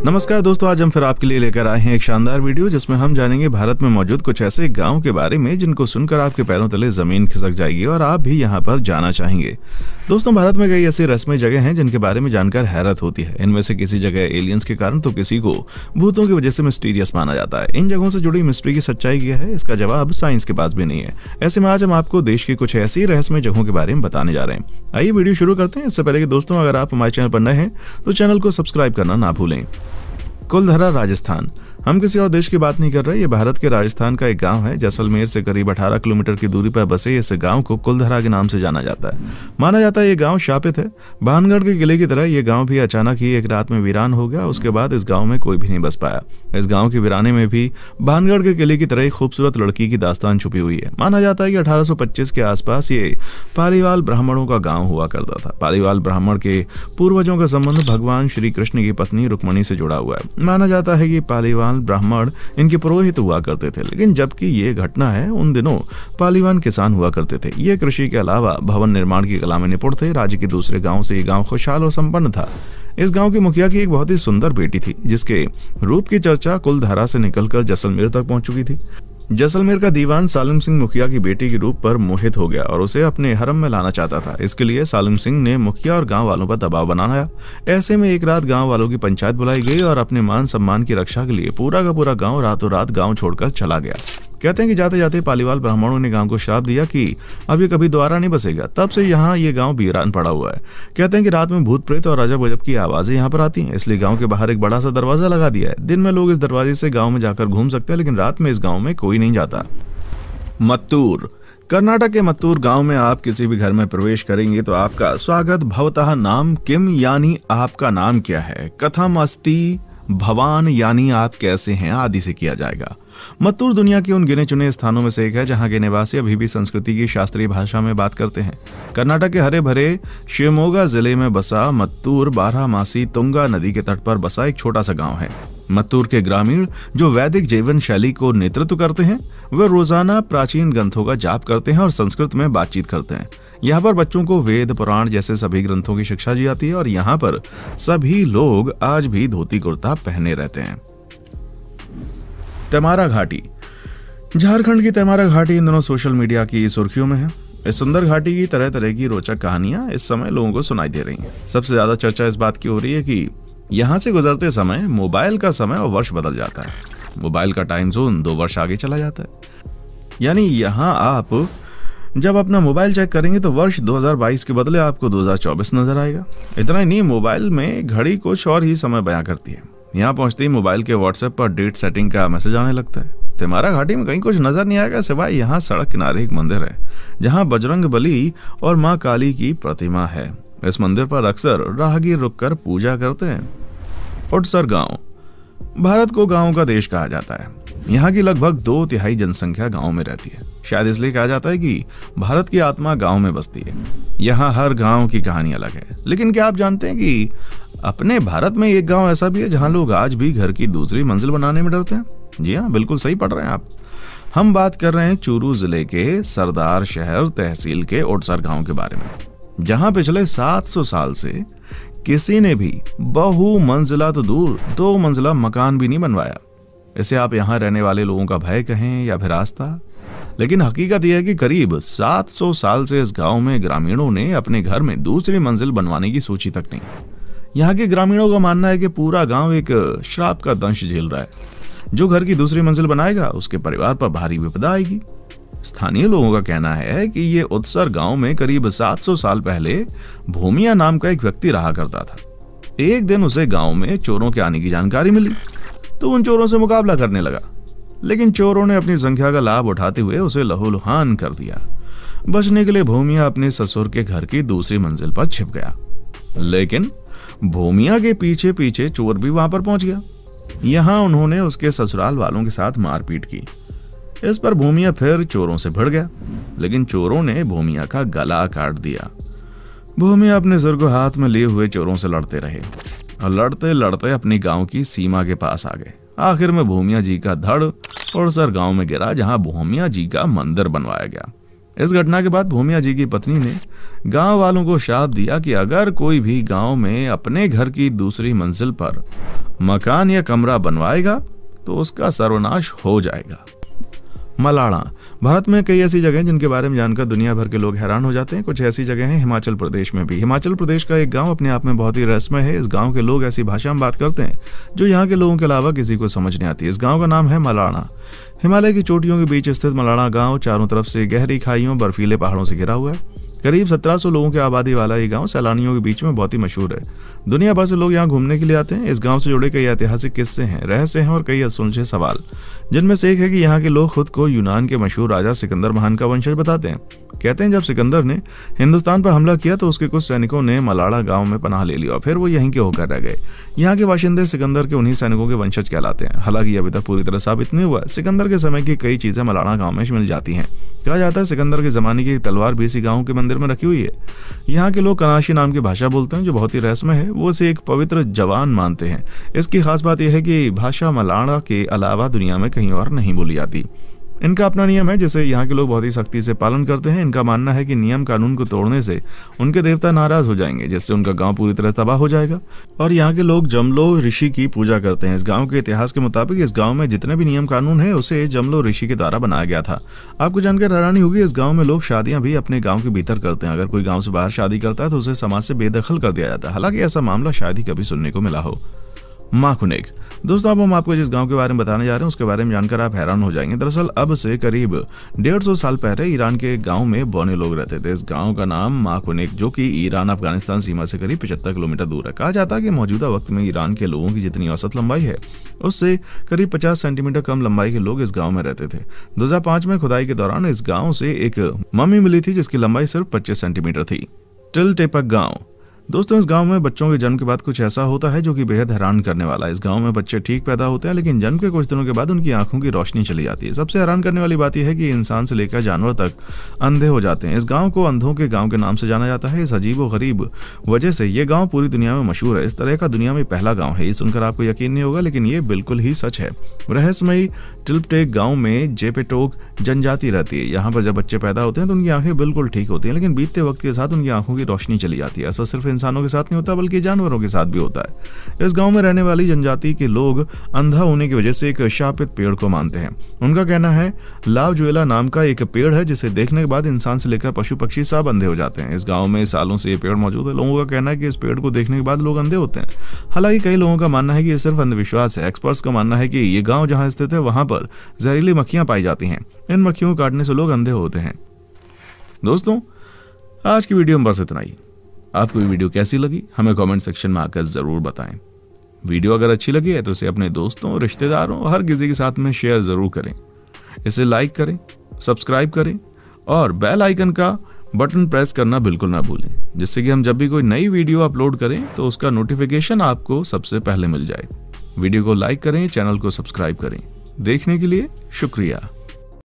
नमस्कार दोस्तों, आज हम फिर आपके लिए लेकर आए हैं एक शानदार वीडियो जिसमें हम जानेंगे भारत में मौजूद कुछ ऐसे गांव के बारे में जिनको सुनकर आपके पैरों तले जमीन खिसक जाएगी और आप भी यहां पर जाना चाहेंगे। दोस्तों, भारत में कई ऐसी रस्में जगह हैं जिनके बारे में जानकर हैरत होती है। इनमें से किसी जगह एलियंस के कारण तो किसी को भूतों की वजह से मिस्टीरियस माना जाता है। इन जगहों से जुड़ी मिस्ट्री की सच्चाई क्या है, इसका जवाब साइंस के पास भी नहीं है। ऐसे में आज हम आपको देश की कुछ ऐसी रहस्यमय जगहों के बारे में बताने जा रहे हैं। आइए वीडियो शुरू करते हैं। इससे पहले कि दोस्तों, अगर आप हमारे चैनल पर नए हैं तो चैनल को सब्सक्राइब करना ना भूलें। कुलधरा, राजस्थान। हम किसी और देश की बात नहीं कर रहे। ये भारत के राजस्थान का एक गांव है। जैसलमेर से करीब 18 किलोमीटर की दूरी पर बसे इस गांव को कुलधरा के नाम से जाना जाता है। माना जाता है ये गांव शापित है। भानगढ़ के किले की तरह ये गांव भी अचानक ही एक रात में वीरान हो गया। उसके बाद इस गांव में कोई भी नहीं बस पाया। इस गांव के वीराने में भी भानगढ़ के किले की तरह एक खूबसूरत लड़की की दास्तान छुपी हुई है। माना जाता है कि 1825 के आसपास ये पालीवाल ब्राह्मणों का गाँव हुआ करता था। पालीवाल ब्राह्मण के पूर्वजों का संबंध भगवान श्री कृष्ण की पत्नी रुक्मणी से जुड़ा हुआ है। माना जाता है कि पालीवाल ब्राह्मण इनके पुरोहित हुआ करते थे, लेकिन जबकि ये घटना है, उन दिनों पालीवान किसान हुआ करते थे। ये कृषि के अलावा भवन निर्माण की कला में निपुण थे। राज्य के दूसरे गांव से ये गांव खुशहाल और संपन्न था। इस गांव के मुखिया की एक बहुत ही सुंदर बेटी थी जिसके रूप की चर्चा कुलधरा से निकलकर जैसलमेर तक पहुंच चुकी थी। जैसलमेर का दीवान सालिम सिंह मुखिया की बेटी के रूप पर मोहित हो गया और उसे अपने हरम में लाना चाहता था। इसके लिए सालिम सिंह ने मुखिया और गांव वालों पर दबाव बनाया। ऐसे में एक रात गांव वालों की पंचायत बुलाई गई और अपने मान सम्मान की रक्षा के लिए पूरा का पूरा गांव रातों रात गांव छोड़कर चला गया। कहते हैं कि जाते जाते पालीवाल ब्राह्मणों ने गांव को श्राप दिया कि अब ये कभी दोबारा नहीं बसेगा। तब से यहाँ ये गांव वीरान पड़ा हुआ है। कहते हैं कि रात में भूत प्रेत और अजब गजब की आवाजें यहाँ पर आती हैं, इसलिए गांव के बाहर एक बड़ा सा दरवाजा लगा दिया है। दिन में लोग इस दरवाजे से गांव में जाकर घूम सकते हैं, लेकिन रात में इस गांव में कोई नहीं जाता। मत्तूर, कर्नाटक के मत्तूर गांव में आप किसी भी घर में प्रवेश करेंगे तो आपका स्वागत भवतः नाम किम, यानी आपका नाम क्या है, कथम अस्ति भवान, यानी आप कैसे हैं आदि से किया जाएगा। मत्तूर दुनिया के उन गिने चुने स्थानों में से एक है जहां के निवासी अभी भी संस्कृति की शास्त्रीय भाषा में बात करते हैं। कर्नाटक के हरे भरे शिवमोगा जिले में बसा मत्तूर बारहमासी तुंगा नदी के तट पर बसा एक छोटा सा गांव है। मत्तूर के ग्रामीण जो वैदिक जीवन शैली को नेतृत्व करते हैं, वे रोजाना प्राचीन ग्रंथों का जाप करते हैं और संस्कृत में बातचीत करते हैं। यहाँ पर बच्चों को वेद पुराण जैसे सभी ग्रंथों की शिक्षा दी जाती है और यहाँ पर सभी लोग आज भी धोती कुर्ता पहने रहते हैं। तेमारा घाटी, झारखंड की तेमारा घाटी इन दिनों सोशल मीडिया की सुर्खियों में है। इस सुंदर घाटी की तरह तरह की रोचक कहानियां इस समय लोगों को सुनाई दे रही हैं। सबसे ज्यादा चर्चा इस बात की हो रही है कि यहाँ से गुजरते समय मोबाइल का समय और वर्ष बदल जाता है। मोबाइल का टाइम जोन 2 वर्ष आगे चला जाता है। यानी यहाँ आप जब अपना मोबाइल चेक करेंगे तो वर्ष 2022 के बदले आपको 2024 नजर आएगा। इतना ही नहीं, मोबाइल में घड़ी कुछ और ही समय बयां करती है। यहाँ पहुंचते ही मोबाइल के व्हाट्सएप पर डेट सेटिंग का मैसेज आने लगता है। तेमारा घाटी में कहीं कुछ नजर नहीं आएगा सिवाय यहाँ सड़क किनारे एक मंदिर है जहाँ बजरंग बली और माँ काली की प्रतिमा है। इस मंदिर पर अक्सर राहगीर रुककर पूजा करते हैं। उड़सर गांव, भारत को गांवों का देश कहा जाता है। यहाँ की लगभग 2/3 जनसंख्या गांव में रहती है। शायद इसलिए कहा जाता है कि भारत की आत्मा गांव में बसती है। यहाँ हर गांव की कहानी अलग है। लेकिन क्या आप जानते हैं कि अपने भारत में एक गांव ऐसा भी है जहां लोग आज भी घर की दूसरी मंजिल बनाने में डरते हैं? जी हाँ, बिल्कुल सही पढ़ रहे हैं आप। हम बात कर रहे हैं चूरू जिले के सरदार शहर तहसील के उड़सर गांव के बारे में, जहां पिछले 700 साल से किसी ने भी बहु मंजिला तो दूर 2 मंजिला मकान भी नहीं बनवाया। इसे आप यहाँ रहने वाले लोगों का भय कहें या फिर आस्था, लेकिन हकीकत यह है कि करीब 700 साल से इस गांव में ग्रामीणों ने अपने घर में दूसरी मंजिल बनवाने की सोची तक नहीं। यहाँ के ग्रामीणों का मानना है कि पूरा गांव एक श्राप का दंश झेल रहा है। जो घर की दूसरी मंजिल बनाएगा उसके परिवार पर भारी विपदा आएगी। स्थानीय लोगों का कहना है कि ये उड़सर गांव में करीब 700 साल पहले भूमिया नाम का एक व्यक्ति रहा करता था। एक दिन उसे गांव में चोरों के आने की जानकारी मिली तो उन चोरों से मुकाबला करने लगा, लेकिन चोरों ने अपनी संख्या का लाभ उठाते हुए उसे लहूलुहान कर दिया। बचने के लिए भूमिया अपने ससुर के घर की दूसरी मंजिल पर छिप गया, लेकिन भूमिया के पीछे पीछे चोर भी वहां पर पहुंच गया। यहां उन्होंने उसके ससुराल वालों के साथ मारपीट की। इस पर भूमिया फिर चोरों से भिड़ गया, लेकिन चोरों ने भूमिया का गला काट दिया। भूमिया अपने सिर को हाथ में लिए हुए चोरों से लड़ते रहे और लड़ते लड़ते अपनी गांव की सीमा के पास आ गए। आखिर में भूमिया जी का धड़ उड़सर गांव में गिरा, जहां भूमिया जी का मंदिर बनवाया गया। इस घटना के बाद भूमिया जी की पत्नी ने गांव वालों को श्राप दिया कि अगर कोई भी गांव में अपने घर की दूसरी मंजिल पर मकान या कमरा बनवाएगा तो उसका सर्वनाश हो जाएगा। मलाड़ा। भारत में कई ऐसी जगह जिनके बारे में जानकर दुनिया भर के लोग हैरान हो जाते हैं। कुछ ऐसी जगह हैं हिमाचल प्रदेश में भी। हिमाचल प्रदेश का एक गांव अपने आप में बहुत ही रहस्यमय है। इस गांव के लोग ऐसी भाषा में बात करते हैं जो यहाँ के लोगों के अलावा किसी को समझ नहीं आती। इस गांव का नाम है मलाड़ा। हिमालय की चोटियों के बीच स्थित मलाड़ा गांव चारों तरफ से गहरी खाइयों बर्फीले पहाड़ों से घिरा हुआ है। करीब 1700 लोगों की आबादी वाला ये गांव सैलानियों के बीच में बहुत ही मशहूर है। दुनिया भर से लोग यहाँ घूमने के लिए आते हैं। इस गांव से जुड़े कई ऐतिहासिक किस्से हैं, रहस्य हैं और कई असुलझे सवाल, जिनमें से एक है कि यहाँ के लोग खुद को यूनान के मशहूर राजा सिकंदर महान का वंशज बताते हैं। कहते हैं जब सिकंदर ने हिंदुस्तान पर हमला किया तो उसके कुछ सैनिकों ने मलाड़ा गांव में पनाह ले लिया और फिर वो यहीं के होकर रह गए। यहाँ के बाशिंदे सिकंदर के उन्हीं सैनिकों के वंशज कहलाते हैं। हालांकि अभी तक पूरी तरह साबित नहीं हुआ। सिकंदर के समय की कई चीजें मलाड़ा गांव में मिल जाती हैं। कहा जाता है सिकंदर के जमाने की तलवार भी इसी गांव के मंदिर में रखी हुई है। यहाँ के लोग कनाशी नाम की भाषा बोलते हैं जो बहुत ही रहस्यमय है। वो इसे एक पवित्र जबान मानते हैं। इसकी खास बात यह है कि भाषा मलाड़ा के अलावा दुनिया में कहीं और नहीं बोली जाती। इनका अपना नियम है जिसे यहाँ के लोग बहुत ही सख्ती से पालन करते हैं। इनका मानना है कि नियम कानून को तोड़ने से उनके देवता नाराज हो जाएंगे, जिससे उनका गांव पूरी तरह तबाह हो जाएगा। और यहाँ के लोग जमलो ऋषि की पूजा करते हैं। इस गांव के इतिहास के मुताबिक इस गांव में जितने भी नियम कानून है उसे जमलो ऋषि के द्वारा बनाया गया था। आपको जानकर हैरानी होगी, इस गाँव में लोग शादियां भी अपने गाँव के भीतर करते हैं। अगर कोई गाँव से बाहर शादी करता है तो उसे समाज से बेदखल कर दिया जाता है। हालांकि ऐसा मामला शायद ही कभी सुनने को मिला हो। माखुनेक। दोस्तों, अब हम आपको जिस गांव के बारे में बताने जा रहे हैं उसके बारे में जानकर आप हैरान हो जाएंगे। दरअसल अब से करीब 150 साल पहले ईरान के गांव में बौने लोग रहते थे। इस गांव का नाम माखुनेक, जो कि ईरान अफगानिस्तान सीमा से करीब 75 किलोमीटर दूर है। कहा जाता है कि मौजूदा वक्त में ईरान के लोगों की जितनी औसत लंबाई है उससे करीब 50 सेंटीमीटर कम लंबाई के लोग इस गाँव में रहते थे। 2005 में खुदाई के दौरान इस गाँव से एक मम्मी मिली थी जिसकी लंबाई सिर्फ 25 सेंटीमीटर थी। टिलटेपक गाँव। दोस्तों, इस गांव में बच्चों के जन्म के बाद कुछ ऐसा होता है जो कि बेहद हैरान करने वाला है। इस गांव में बच्चे ठीक पैदा होते हैं लेकिन जन्म के कुछ दिनों के बाद उनकी आंखों की रोशनी चली जाती है। सबसे हैरान करने वाली बात यह है कि इंसान से लेकर जानवर तक अंधे हो जाते हैं। इस गांव को अंधों के गांव के नाम से जाना जाता है। इस अजीब और गरीब वजह से ये गाँव पूरी दुनिया में मशहूर है। इस तरह का दुनिया में पहला गाँव है। ये सुनकर आपको यकीन नहीं होगा लेकिन ये बिल्कुल ही सच है। रहस्यमयी टिलटेपक गाँव में जेपेटोक जनजाति रहती है। यहाँ पर जब बच्चे पैदा होते हैं तो उनकी आंखें बिल्कुल ठीक होती हैं, लेकिन बीतते वक्त के साथ उनकी आंखों की रोशनी चली जाती है। ऐसा सिर्फ इंसानों के साथ नहीं होता बल्कि जानवरों के साथ भी होता है। इस गांव में रहने वाली जनजाति के लोग अंधा होने की वजह से एक शापित पेड़ को मानते हैं। उनका कहना है लावजुएला नाम का एक पेड़ है जिसे देखने के बाद इंसान से लेकर पशु पक्षी सब अंधे हो जाते हैं। इस गांव में सालों से ये पेड़ मौजूद है। लोगों का कहना है कि इस पेड़ को देखने के बाद लोग अंधे होते हैं। हालांकि कई लोगों का मानना है कि ये सिर्फ अंधविश्वास है। एक्सपर्ट्स का मानना है कि ये गाँव जहाँ स्थित है वहां पर जहरीली मक्खियां पाई जाती हैं। इन मक्खियों को काटने से लोग अंधे होते हैं। दोस्तों, आज की वीडियो में बस इतना ही। आपको ये वीडियो कैसी लगी हमें कमेंट सेक्शन में आकर जरूर बताएं। वीडियो अगर अच्छी लगी है तो इसे अपने दोस्तों, रिश्तेदारों, हर किसी के साथ में शेयर जरूर करें। इसे लाइक करें, सब्सक्राइब करें और बेल आइकन का बटन प्रेस करना बिल्कुल ना भूलें, जिससे कि हम जब भी कोई नई वीडियो अपलोड करें तो उसका नोटिफिकेशन आपको सबसे पहले मिल जाए। वीडियो को लाइक करें, चैनल को सब्सक्राइब करें। देखने के लिए शुक्रिया।